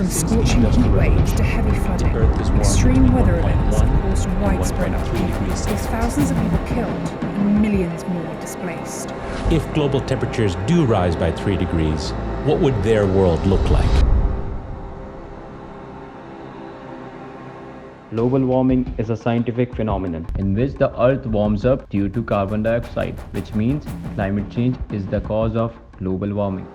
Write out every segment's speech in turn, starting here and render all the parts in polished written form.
From scorching heat waves to heavy flooding, extreme weather events have caused widespread upheaval, with thousands of people killed and millions more displaced. If global temperatures do rise by 3 degrees, what would their world look like? Global warming is a scientific phenomenon in which the earth warms up due to carbon dioxide, which means climate change is the cause of global warming.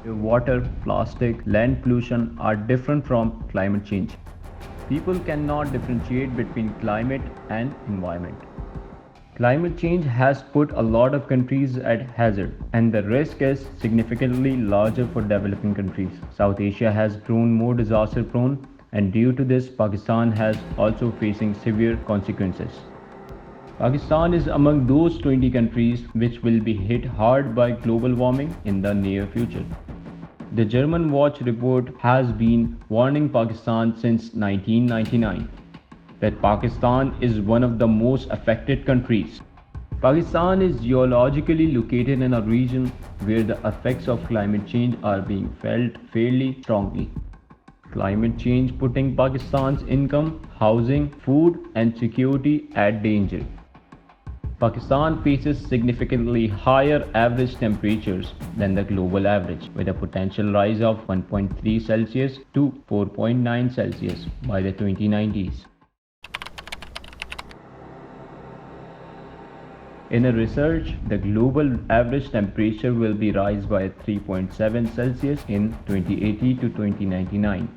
Water, plastic, land pollution are different from climate change. People cannot differentiate between climate and environment. Climate change has put a lot of countries at hazard, and the risk is significantly larger for developing countries. South Asia has grown more disaster prone, and due to this, Pakistan has also facing severe consequences. Pakistan is among those 20 countries which will be hit hard by global warming in the near future. The German Watch report has been warning Pakistan since 1999 that Pakistan is one of the most affected countries. Pakistan is geologically located in a region where the effects of climate change are being felt fairly strongly. Climate change putting Pakistan's income, housing, food and security at danger. Pakistan faces significantly higher average temperatures than the global average, with a potential rise of 1.3 Celsius to 4.9 Celsius by the 2090s. In a research, the global average temperature will be rise by 3.7 Celsius in 2080 to 2099.